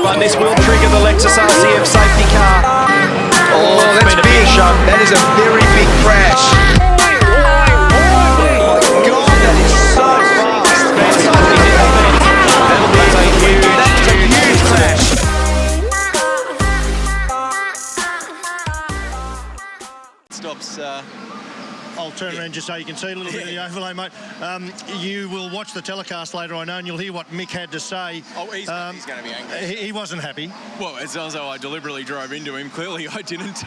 But this will trigger the Lexus RCF safety car. Oh, that's big. That is a very big crash. Oh my God, that is so fast. That is a huge crash. Stops. I'll turn around just so you can see a little bit of the overlay, mate. You will watch the telecast later, I know, and you'll hear what Mick had to say. Oh, he's going to be angry. He wasn't happy. Well, it's also I deliberately drove into him. Clearly, I didn't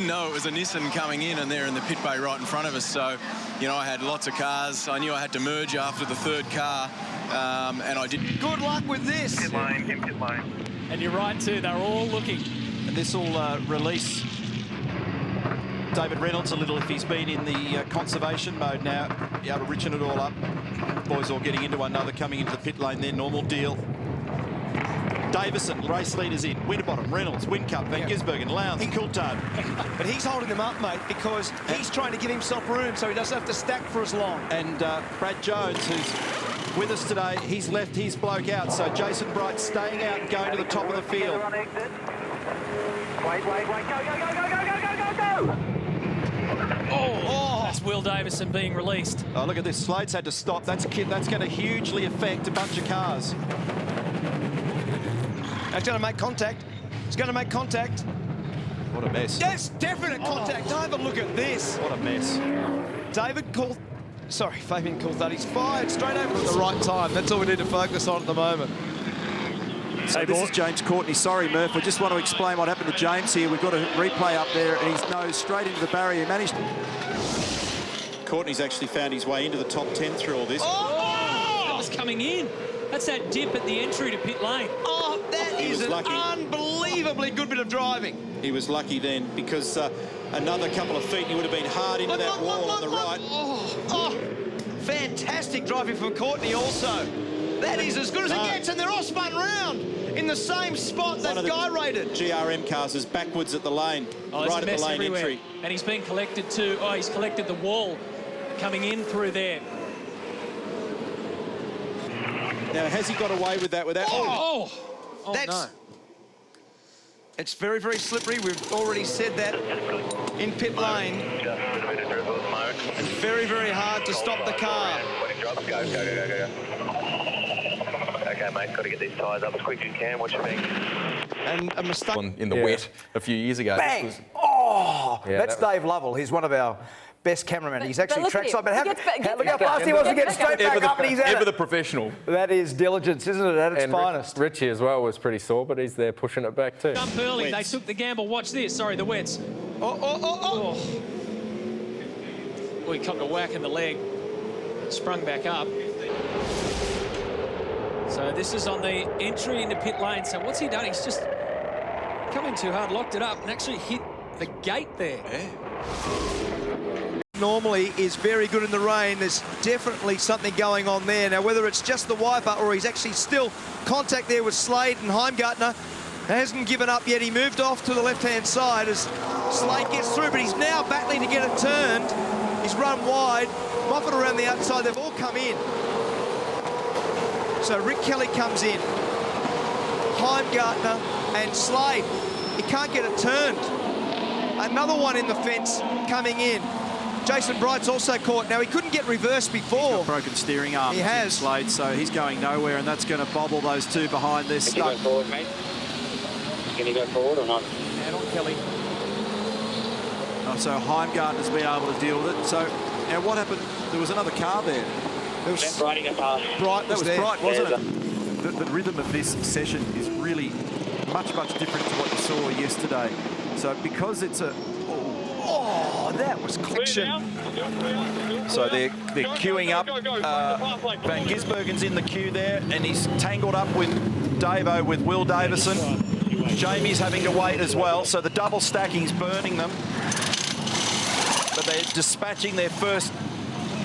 know it was a Nissan coming in, and they're in the pit bay right in front of us. So, you know, I had lots of cars. I knew I had to merge after the third car, and I did. Good luck with this. Pit lane. And you're right too, they're all looking. And this will release David Reynolds a little if he's been in the conservation mode now. Be able to richen it all up. Boys all getting into one another, coming into the pit lane there, normal deal. Davison, race leaders in. Winterbottom, Reynolds, Whincup, Van Gisbergen, Lowndes, Coulthard. But he's holding them up, mate, because he's trying to give himself room so he doesn't have to stack for as long. And Brad Jones, who's with us today, he's left his bloke out. So Jason Bright staying out and going to the top of the field. Wait, go. Oh, that's Will Davison being released. Oh, look at this. Slade's had to stop. That's going to hugely affect a bunch of cars. That's going to make contact. It's going to make contact. What a mess. Yes, definite contact. Have a look at this. What a mess. Fabian Coulthard. He's fired straight over at the right time. That's all we need to focus on at the moment. So this is James Courtney. Sorry, Murph. I just want to explain what happened to James here. We've got a replay up there, and he's nose straight into the barrier. He managed. Courtney's actually found his way into the top 10 through all this. Oh! That was coming in. That's that dip at the entry to pit lane. Oh, that is an unbelievably good bit of driving. He was lucky then, because another couple of feet, he would have been hard into that wall on the right. Oh, fantastic driving from Courtney also. That is as good as it gets, and they're all spun round in the same spot that guy rated. GRM cars is backwards at the lane, right at the lane everywhere. entry. And he's been collected too. Oh, he's collected the wall coming in through there. Now, has he got away with that? Oh, no. It's very, very slippery. We've already said that in pit lane. And very, very hard to stop the car. Go. Okay, mate, got to get these tyres up as quick as you can. What you think? And a mistake. In the wet a few years ago. Bang! That's Dave Lovell. He's one of our best cameramen. He's actually trackside. But look how fast he wants to get straight back up, and he's at Ever it. the professional. That is diligence, isn't it, at its finest? Richie as well was pretty sore, but he's there pushing it back too. Jump early. They took the gamble. Watch this. Sorry, the wets. Oh, he caught a whack in the leg. Sprung back up. So this is on the entry into pit lane. So what's he done? He's just come in too hard, locked it up, and actually hit the gate there. Normally is very good in the rain. There's definitely something going on there. Now, whether it's just the wiper or he's actually still contact there with Slade and Heimgartner, hasn't given up yet. He moved off to the left-hand side as Slade gets through, but he's now battling to get it turned. He's run wide, Moffat around the outside. They've all come in. So Rick Kelly comes in, Heimgartner and Slade. He can't get it turned. Another one in the fence coming in. Jason Bright's also caught. Now, he couldn't get reversed before. He's got broken steering arm. He has. Slade, so he's going nowhere, and that's going to bobble those two behind. They're stuck. Can you go forward, mate? Can you go forward or not? And on Kelly. Oh, so Heimgartner's been able to deal with it. So, now what happened? There was another car there. Bright That was Bright, wasn't it? The rhythm of this session is really much different to what you saw yesterday. So because it's a... Oh, that was collection. So they're queuing up. Van Gisbergen's in the queue there, and he's tangled up with Davo with Will Davison. Jamie's having to wait as well, so the double stacking's burning them. But they're dispatching their first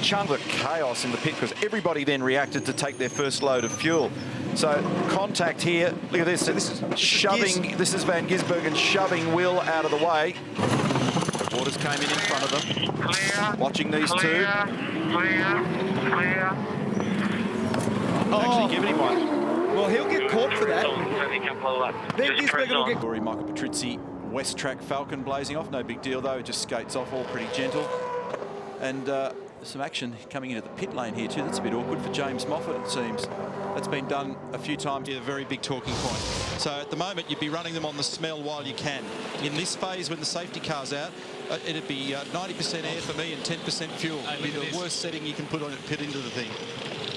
chunk of chaos in the pit because everybody then reacted to take their first load of fuel. So contact here. Look at this. So this is shoving. This is Van Gisbergen shoving Will out of the way. The Waters came in front of them. Clear. Watching these two. Clear. Actually giving him one. Well, he'll get caught for that. Then Gisbergen will get... Michael Patrizzi, West Track Falcon blazing off. No big deal, though. It just skates off, all pretty gentle. And some action coming into the pit lane here, too. That's a bit awkward for James Moffat, it seems. That's been done a few times. A very big talking point. So at the moment, you'd be running them on the smell while you can. In this phase, when the safety car's out, it'd be 90% air for me and 10% fuel. It'd be the worst setting you can put on it, pit into the thing.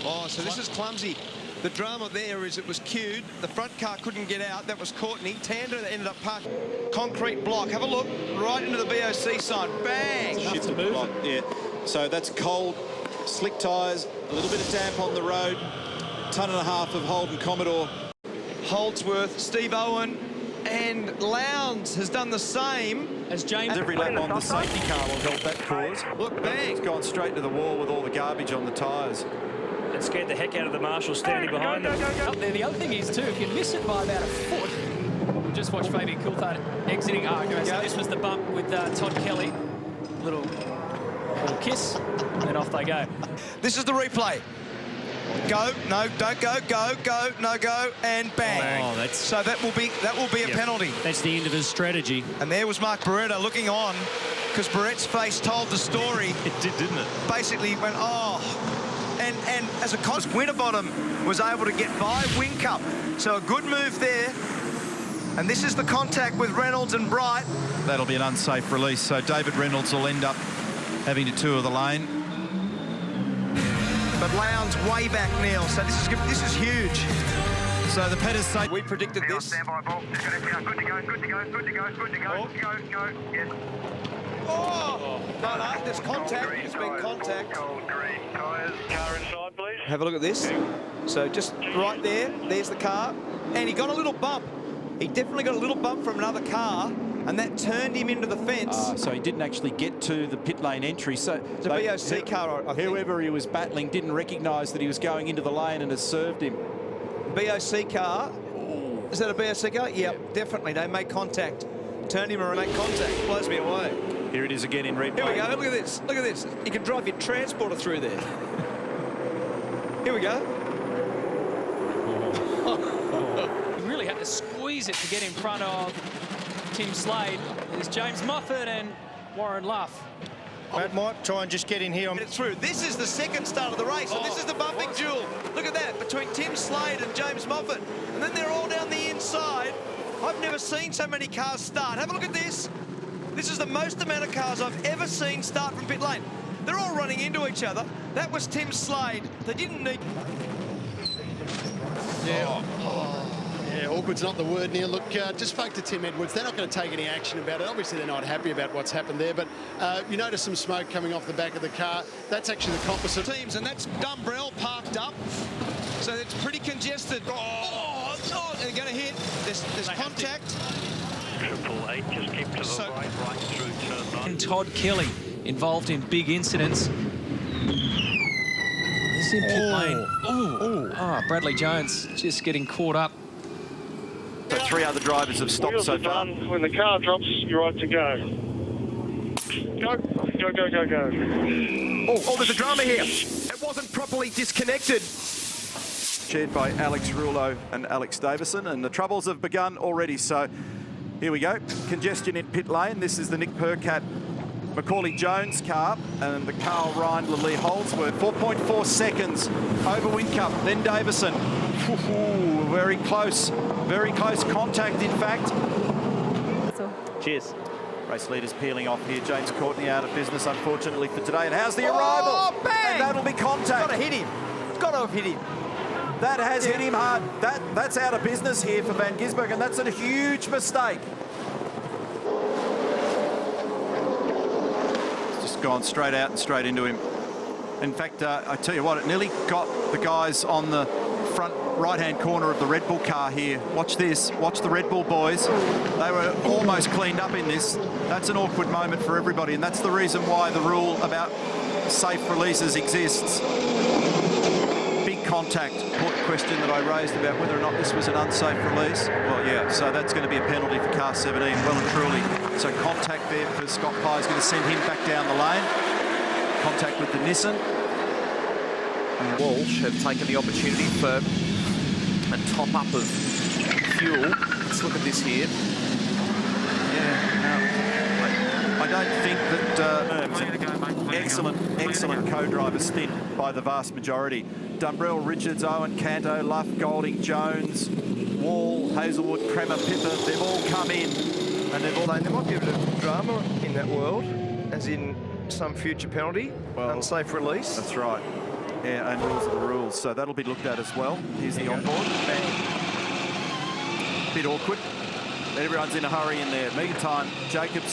Oh, so this is clumsy. The drama there is it was queued. The front car couldn't get out. That was Courtney. Tander ended up parked. Concrete block. Have a look. Right into the BOC sign. Bang! Shift the block. Yeah. So that's cold, slick tyres, a little bit of damp on the road, tonne and a half of Holden Commodore. Holdsworth, Steve Owen, and Lowndes has done the same as James. Every lap on the safety car will help that cause. Look, bang! It's gone straight to the wall with all the garbage on the tyres. It scared the heck out of the marshal standing behind them. Up there, the other thing is, too, if you miss it by about a foot, just watch Fabian Coulthard exiting. So this was the bump with Todd Kelly. Little kiss, and off they go. This is the replay. Go, no, don't go, go, no, go, and bang. Oh, that's... So that will be a penalty. That's the end of his strategy. And there was Mark Beretta looking on, because Barrett's face told the story. It did, didn't it? Basically went, oh. And as a consequence, Winterbottom was able to get by Whincup. So a good move there. And this is the contact with Reynolds and Bright. That'll be an unsafe release, so David Reynolds will end up having to tour the lane. But Lowndes way back, Neil. So this is huge. So the Petters say we predicted this. Oh, no, there's contact. There's been contact. Car inside, please. Have a look at this. So just right there, there's the car. And he got a little bump. He definitely got a little bump from another car, and that turned him into the fence. So he didn't actually get to the pit lane entry. So it's a BOC car, I think. Whoever he was battling didn't recognise that he was going into the lane and has served him. BOC car. Is that a BOC car? Yep, definitely. They made contact. Turned him around, made contact. Blows me away. Here it is again in replay. Here we go. Look at this. Look at this. You can drive your transporter through there. Here we go. He really had to squeeze it to get in front of Tim Slade. There's James Moffat and Warren Luff. Matt might try and just get in here. Get it through. This is the second start of the race, and this is the bumping duel. Look at that, between Tim Slade and James Moffat. And then they're all down the inside. I've never seen so many cars start. Have a look at this. This is the most amount of cars I've ever seen start from pit lane. They're all running into each other. That was Tim Slade. They didn't need... Yeah. Yeah, awkward's not the word, Neil. Look, just spoke to Tim Edwards. They're not going to take any action about it. Obviously, they're not happy about what's happened there, but you notice some smoke coming off the back of the car. That's actually the composite. Teams, and that's Dumbrell parked up. So it's pretty congested. Oh, they're going to hit. There's contact. 888, just keep to the right through turn 9. And Todd Kelly involved in big incidents. He's in pit lane. Oh, Bradley Jones just getting caught up. So 3 other drivers have stopped so far. When the car drops, you're right to go. Go, go, go, go, go. Oh, there's a drama here. It wasn't properly disconnected. Chaired by Alex Rouleau and Alex Davison, and the troubles have begun already. So here we go. Congestion in pit lane. This is the Nick Percat Macaulay Jones car and the Carl Reindler Lee Holdsworth. 4.4 seconds over Whincup, then Davison. Ooh, very close contact, in fact. Cheers. Race leaders peeling off here. James Courtney out of business, unfortunately, for today. And how's the arrival? Oh, bang! And that'll be contact. Got to hit him. Got to have hit him. That has hit him hard. That's out of business here for Van Gisbergen. That's a huge mistake. It's just gone straight out and straight into him. In fact, I tell you what, it nearly got the guys on the front right-hand corner of the Red Bull car here. Watch this. Watch the Red Bull boys. They were almost cleaned up in this. That's an awkward moment for everybody, and that's the reason why the rule about safe releases exists. Big contact. Important question that I raised about whether or not this was an unsafe release. Well, yeah, so that's going to be a penalty for car 17, well and truly. So contact there for Scott Pye is going to send him back down the lane. Contact with the Nissan. And Walsh have taken the opportunity for a top up of fuel. Let's look at this here. I don't think that excellent co-driver stint by the vast majority. Dumbrell, Richards, Owen, Canto, Luff, Golding, Jones, Wall, Hazelwood, Kremer, Pippa, they've all come in and they've all... There might be a bit of drama in that world, as in some future penalty, unsafe release. That's right. Yeah, and rules are the rules, so that'll be looked at as well. Here's the onboard. Bit awkward. Everyone's in a hurry in there. Meantime, Jacobson